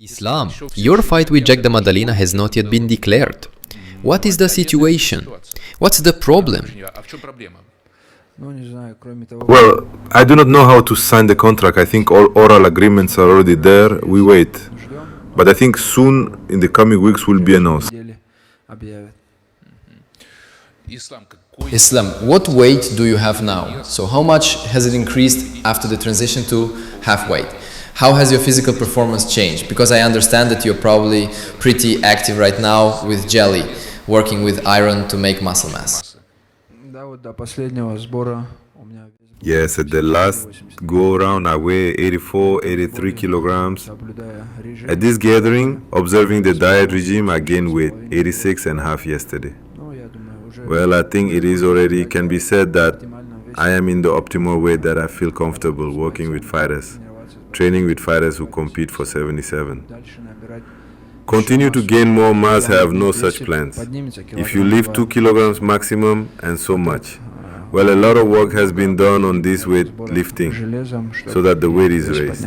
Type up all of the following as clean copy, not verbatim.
Islam, your fight with Jack Madalina has not yet been declared. What is the situation? What's the problem? Well, I do not know how to sign the contract. I think all oral agreements are already there. We wait. But I think soon, in the coming weeks, will be announced. Islam, what weight do you have now? So how much has it increased after the transition to half weight? How has your physical performance changed? Because I understand that you're probably pretty active right now with jelly, working with iron to make muscle mass. Yes, at the last go around, I weigh 84, 83 kilograms. At this gathering, observing the diet regime, I gained weight, 86 and a half yesterday. Well, I think it is already, can be said that I am in the optimal weight that I feel comfortable working with fighters, training with fighters who compete for 77. Continue to gain more mass, I have no such plans. If you lift 2 kilograms maximum and so much. Well, a lot of work has been done on this weight lifting, so that the weight is raised.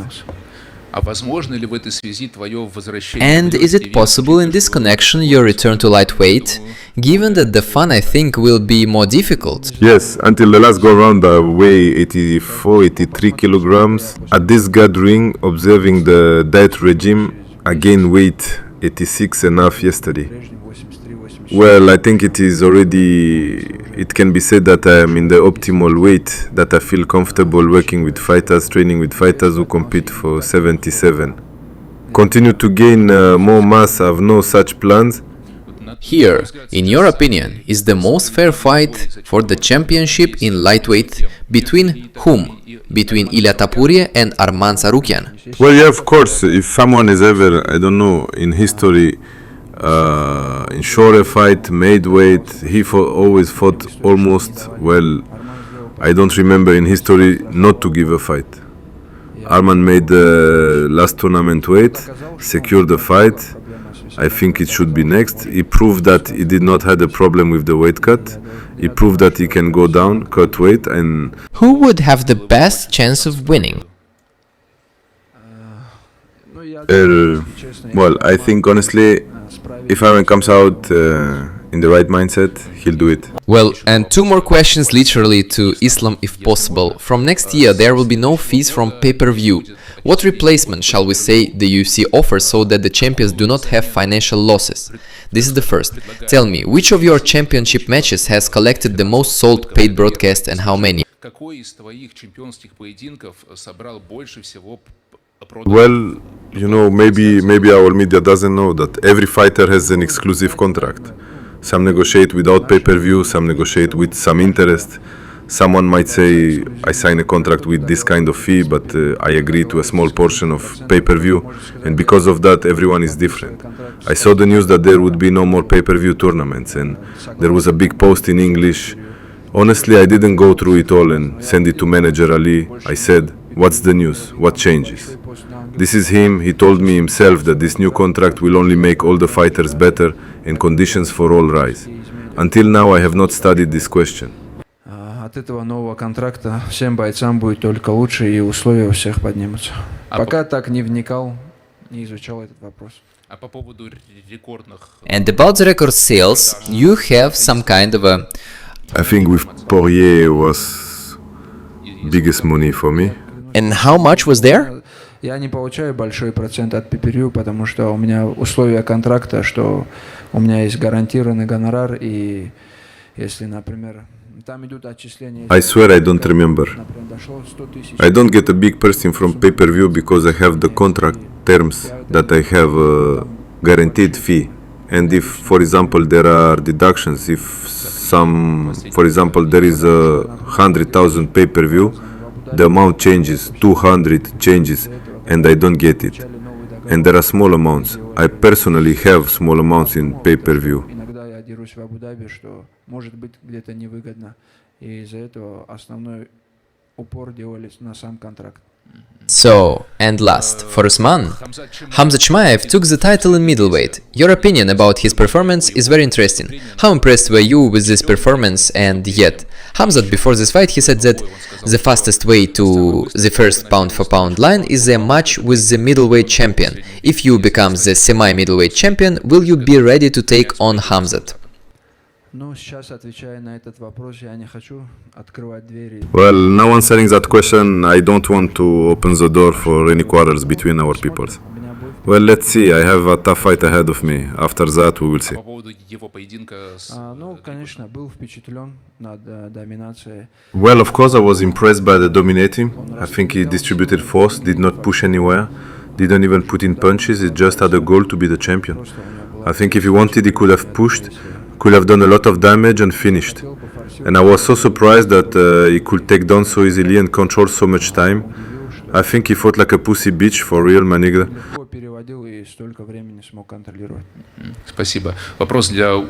And is it possible in this connection your return to lightweight, given that the fun I think will be more difficult? Yes, until the last go round I weigh 84, 83 kilograms. At this gathering, observing the diet regime, I gained weight 86 and a half yesterday. Well, I think it is already, it can be said that I am in the optimal weight, that I feel comfortable working with fighters, training with fighters who compete for 77. Continue to gain more mass, I have no such plans. Here, in your opinion, is the most fair fight for the championship in lightweight between whom? Between Ilia Tapurie and Arman Tsarukyan? Well, yeah, of course, if someone is ever, I don't know, in history, ensure a fight, made weight, he always fought almost, well, I don't remember in history not to give a fight. Arman made the last tournament weight, secured the fight. I think it should be next. He proved that he did not have a problem with the weight cut. He proved that he can go down, cut weight, and... Who would have the best chance of winning? Well, I think honestly, if Aaron comes out in the right mindset, he'll do it. Well, and two more questions literally to Islam if possible. From next year there will be no fees from pay-per-view. What replacement shall we say the UFC offers so that the champions do not have financial losses? This is the first. Tell me, which of your championship matches has collected the most sold paid broadcast and how many? Well, you know, maybe our media doesn't know that every fighter has an exclusive contract. Some negotiate without pay-per-view, some negotiate with some interest. Someone might say, I sign a contract with this kind of fee, but I agree to a small portion of pay-per-view, and because of that, everyone is different. I saw the news that there would be no more pay-per-view tournaments, and there was a big post in English. Honestly, I didn't go through it all and send it to manager Ali. I said, what's the news? What changes? This is him. He told me himself that this new contract will only make all the fighters better and conditions for all rise. Until now, I have not studied this question. От этого нового контракта всем бойцам будет только лучше и условия у всех поднимутся. Пока так не вникал, не изучал этот вопрос. And about the record sales, you have some kind of a... I think with Poirier was biggest money for me. And how much was there? Я не получаю большой процент от pay-per-view, потому что у меня условия контракта, что у меня есть гарантированный гонорар, и если, например, там идут отчисления... I swear I don't remember. I don't get a big person from pay-per-view because I have the contract terms that I have a guaranteed fee. And if, for example, there are deductions, if some, for example, there is a 100,000 pay-per-view, the amount changes, 200 changes, and I don't get it. And there are small amounts. I personally have small amounts in pay-per-view. Иногда я дерусь в Абу-Даби, что может быть где-то невыгодно, и из-за этого основной упор делали на сам контракт. So, and last, for Usman, Hamza Chimaev took the title in middleweight. Your opinion about his performance is very interesting. How impressed were you with this performance, and yet, Hamzat, before this fight, he said that the fastest way to the first pound-for-pound line is a match with the middleweight champion. If you become the semi-middleweight champion, will you be ready to take on Hamzat? Ну, сейчас, отвечая на этот вопрос, я не хочу открывать двери. Well, no one answering that question. I don't want to open the door for any quarrels between our peoples. Well, let's see. I have a tough fight ahead of me. After that, we will see. Ну, конечно, был впечатлен над доминацией. Well, of course, I was impressed by the dominating. I think he distributed force, did not push anywhere, didn't even put in punches. He just had a goal to be the champion. I think if he wanted, he could have pushed, could have done a lot of damage and finished. And I was so surprised that he could take down so easily and control so much time. I think he fought like a pussy bitch for real, my nigga. Переводил и столько времени смог контролировать. Спасибо. Вопрос для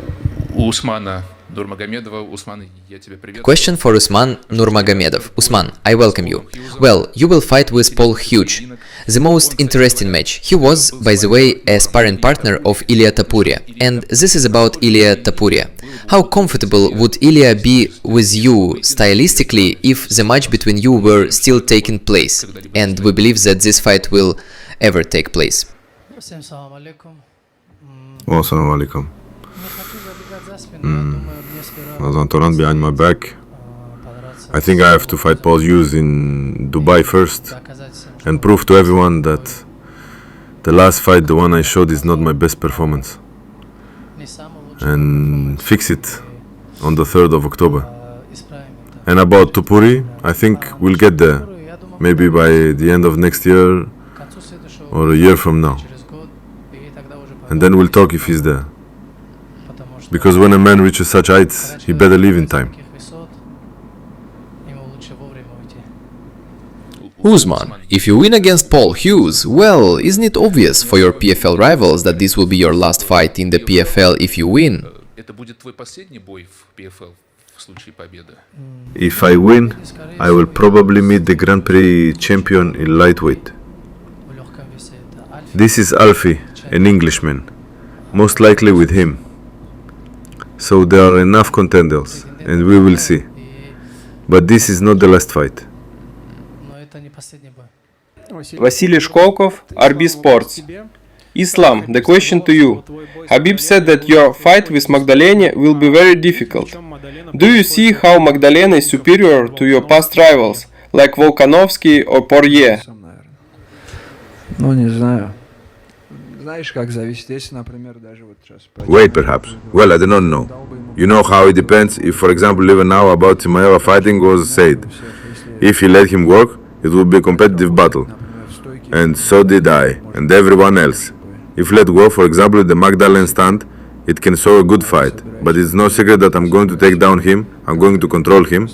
Усмана Нурмагомедова. Усман, я тебя приветствую. Question for Usman Nurmagomedov. Usman, I welcome you. Well, you will fight with Paul Hughes. The most interesting match. He was, by the way, a sparring partner of Ilia Topuria. And this is about Ilia Topuria. How comfortable would Ilia be with you stylistically if the match between you were still taking place? And we believe that this fight will ever take place. Всем салам алейкум. Assalamu alaikum. Не хочу забегать за спину, я думаю, мне сперва As Antoran behind my back. подраться, I think I have to fight Paul Hughes in Dubai first доказать всем, and prove to everyone that the last fight, the one I showed, is not my best performance. не самый лучший And fix it on the 3rd of October. исправим это. And about Topuri, I think we'll get there. Я думаю, Maybe by the end of next year к концу следующего or a year from now. через год, и тогда уже And then we'll talk if he's there. потому что Because when a man reaches such heights, he better leave in time. таких высот, ему лучше вовремя уйти. Usman, if you win against Paul Hughes, well, isn't it obvious for your PFL rivals that this will be your last fight in the PFL if you win? Это будет твой последний бой в PFL в случае победы. If I win, I will probably meet the Grand Prix champion in lightweight. В легком весе это Альфа. This is Alfie, an Englishman, most likely with him. So there are enough contenders, and we will see. But this is not the last fight. Но это не последний бой. Vasily Shkolkov, RB Sports. Islam, the question to you. Habib said that your fight with Magdalena will be very difficult. Do you see how Magdalena is superior to your past rivals, like Volkanovski or Poirier? Сам, наверное. Ну, не знаю. Знаешь, как зависит, если, например, даже вот сейчас... Wait, perhaps. Well, I do not know. You know how it depends. If, for example, even now about Timaeva fighting was said, if he let him work, it would be a competitive battle. And so did I, and everyone else. If let go, for example, the Magdalene stand, it can show a good fight. But it's no secret that I'm going to take down him, I'm going to control him,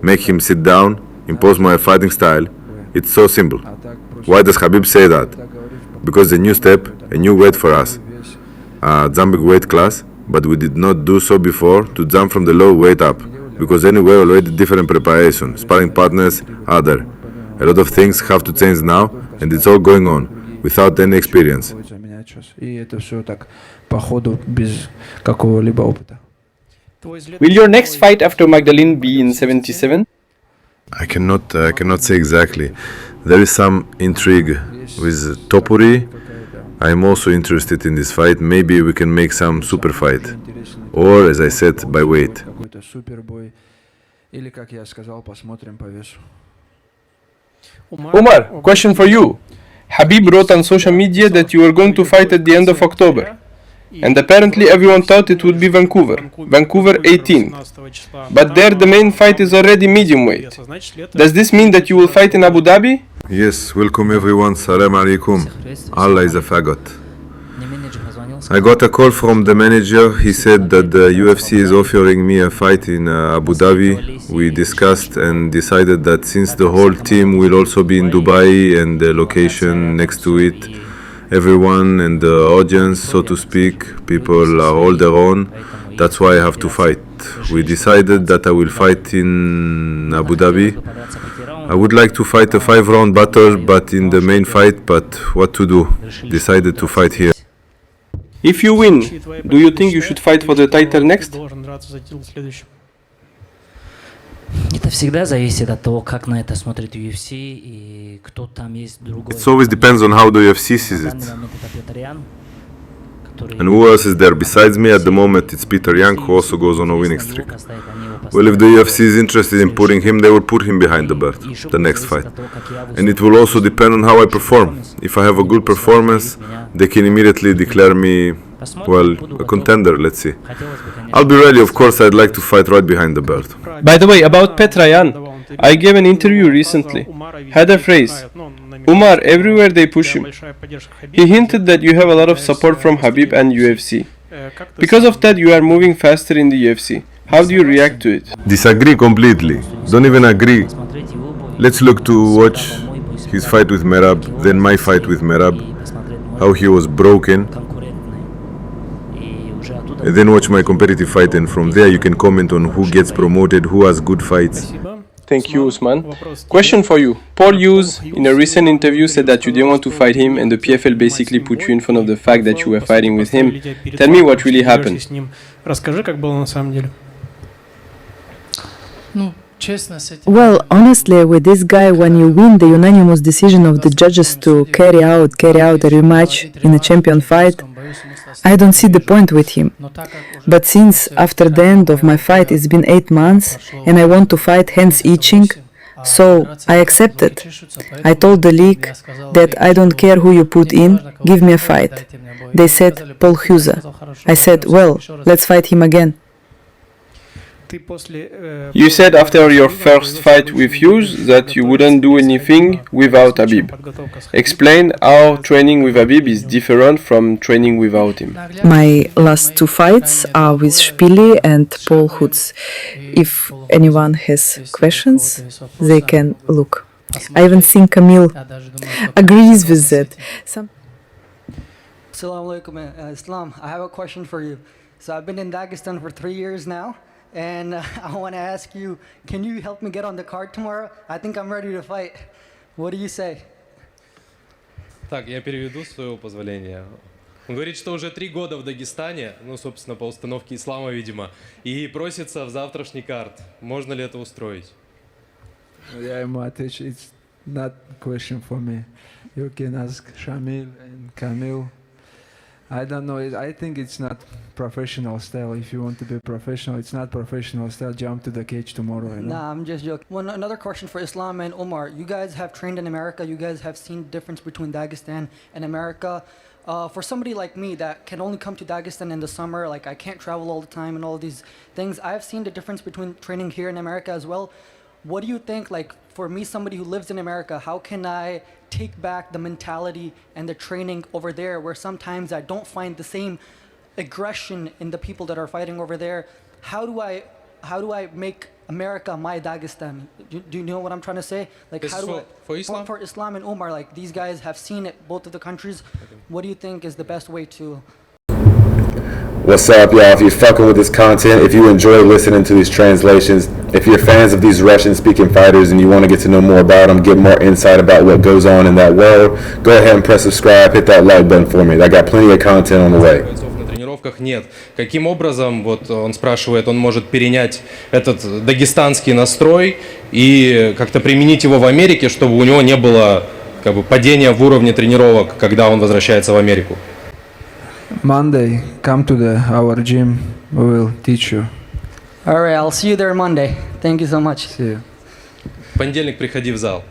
make him sit down, impose my fighting style. It's so simple. Why does Habib say that? Because a new step, a new weight for us. Jumping weight class, but we did not do so before to jump from the low weight up. Because anyway, already different preparation, sparring partners, other. A lot of things have to change now, and it's all going on, without any experience. И это все так по ходу, без какого-либо опыта. Will your next fight after Magdalene be in 77? I cannot say exactly. There is some intrigue with Topuri. I'm also interested in this fight. Maybe we can make some super fight. Or, as I said, by weight. Какой-то супербой. Или, как я сказал, посмотрим по весу. Umar, question for you. Habib wrote on social media that you were going to fight at the end of October. And apparently everyone thought it would be Vancouver 18. But there the main fight is already medium weight. Does this mean that you will fight in Abu Dhabi? Yes, welcome everyone. Salam alaikum. Allah is a faggot. I got a call from the manager. He said that the UFC is offering me a fight in Abu Dhabi. We discussed and decided that since the whole team will also be in Dubai and the location next to it, everyone and the audience, so to speak, people are all their own. That's why I have to fight. We decided that I will fight in Abu Dhabi. I would like to fight a 5-round battle, but in the main fight, but what to do? Decided to fight here. If you win, do you think you should fight for the title next? Это всегда зависит от того, как на это смотрит UFC и кто там есть другой. It always depends on how the UFC sees На it. данный момент это Петр Ян, который... And who else is there besides me at the moment? It's Peter Young, who also goes on a winning streak. Well, if the UFC is interested in putting him, they will put him behind the belt, the next fight. And it will also depend on how I perform. If I have a good performance, they can immediately declare me, well, a contender, let's see. I'll be ready, of course. I'd like to fight right behind the belt. By the way, about Petrayan, I gave an interview recently. Had a phrase, Umar, everywhere they push him. He hinted that you have a lot of support from Habib and UFC. Because of that, you are moving faster in the UFC. How do you react to it? Disagree completely. Don't even agree. Let's look to watch his fight with Merab, then my fight with Merab, how he was broken, and then watch my competitive fight, and from there you can comment on who gets promoted, who has good fights. Thank you, Usman. Question for you. Paul Hughes, in a recent interview, said that you didn't want to fight him and the PFL basically put you in front of the fact that you were fighting with him. Tell me what really happened. Расскажи, как было на самом деле. Ну, честно, с этим... Well, honestly, with this guy, when you win the unanimous decision of the judges to carry out a rematch in a champion fight, I don't see the point with him. But since after the end of my fight it's been 8 months and I want to fight hands itching, so I accepted. I told the league that I don't care who you put in, give me a fight. They said Paul Hughes. I said, well, let's fight him again. You said after your first fight with Hughes that you wouldn't do anything without Habib. Explain how training with Habib is different from training without him. My last 2 fights are with Spili and Paul Hughes. If anyone has questions, they can look. I even think Camille agrees with that. Assalamu alaikum, Islam. I have a question for you. So I've been in Dagestan for 3 years now, and I want to ask you, can you help me get on the card tomorrow? I think I'm ready to fight. What do you say? Так, я переведу, с своего позволения. Он говорит, что уже 3 года в Дагестане, ну, собственно, по установке ислама, видимо, и просится в завтрашний карт. Можно ли это устроить? Я ему отвечу, it's not a question for me. You can ask Shamil and Camille. I don't know. I think it's not professional style. If you want to be professional, it's not professional style. Jump to the cage tomorrow. You know? Nah, I'm just joking. Another question for Islam and Omar. You guys have trained in America. You guys have seen the difference between Dagestan and America. For somebody like me that can only come to Dagestan in the summer, like I can't travel all the time and all these things, I've seen the difference between training here in America as well. What do you think, like, for me, somebody who lives in America, how can I take back the mentality and the training over there, where sometimes I don't find the same aggression in the people that are fighting over there? How do I make America my Dagestan? Do you know what I'm trying to say? Like, This how do is for Islam? For Islam and Omar, like, these guys have seen it, both of the countries. What do you think is the best way to... What's up, y'all? If you're fucking with this content, if you enjoy listening to these translations, if you're fans of these Russian-speaking fighters and you want to get to know more about them, get more insight about what goes on in that world, go ahead and press subscribe, hit that like button for me. I got plenty of content on the way. На тренировках нет. Каким образом, вот он спрашивает, он может перенять этот дагестанский настрой и как-то применить его в Америке, чтобы у него не было как бы падения в уровне тренировок, когда он возвращается в Америку? Monday, come to our gym. We will teach you. All right, I'll see you there Monday. Thank you so much. See you. В понедельник приходи в зал.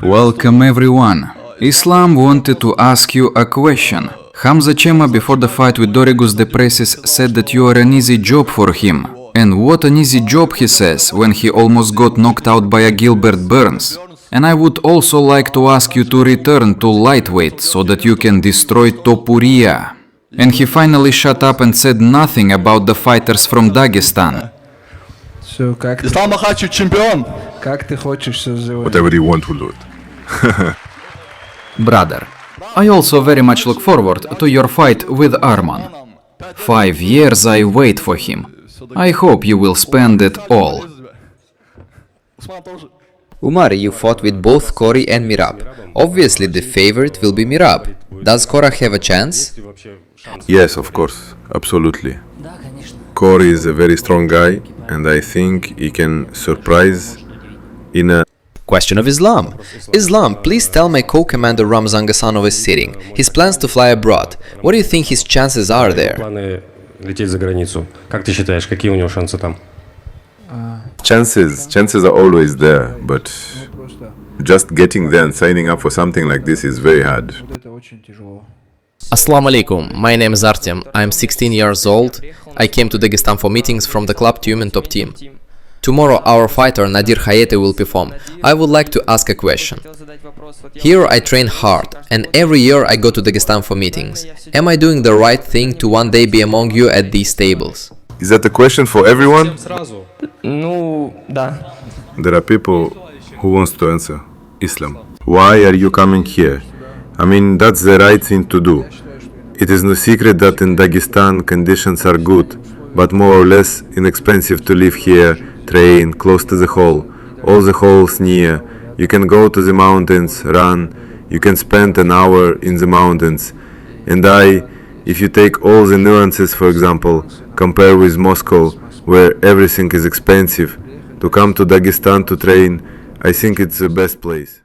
Welcome everyone. Islam wanted to ask you a question. Hamza Chema before the fight with Dorigus Depresis said that you are an easy job for him. And what an easy job, he says, when he almost got knocked out by a Gilbert Burns. And I would also like to ask you to return to lightweight so that you can destroy Topuria. And he finally shut up and said nothing about the fighters from Dagestan. So, как ты хочешь сегодня? Whatever you want, we'll do it. Brother, I also very much look forward to your fight with Arman. 5 years I wait for him. I hope you will spend it all. Umar, you fought with both Cory and Merab. Obviously, the favorite will be Merab. Does Cora have a chance? Yes, of course, absolutely. Да, конечно. Corey is a very strong guy, and I think he can surprise in a Question of Islam. Islam, please tell my co-commander Ramzan Gasanov is sitting. His plans to fly abroad. What do you think his chances are there? Планы лететь за границу. Как ты считаешь, какие у него шансы там? chances are always there, but just getting there and signing up for something like this is very hard. Assalamu alaikum, my name is Artem, I am 16 years old, I came to Dagestan for meetings from the club team and top team. Tomorrow our fighter Nadir Hayati will perform. I would like to ask a question. Here I train hard, and every year I go to Dagestan for meetings. Am I doing the right thing to one day be among you at these tables? Is that a question for everyone? Ну, да. There are people who wants to answer. Islam. Why are you coming here? I mean, that's the right thing to do. It is no secret that in Dagestan conditions are good, but more or less inexpensive to live here, train close to the hall, all the halls near. You can go to the mountains, run, you can spend an hour in the mountains. And if you take all the nuances, for example, compare with Moscow, where everything is expensive, to come to Dagestan to train, I think it's the best place.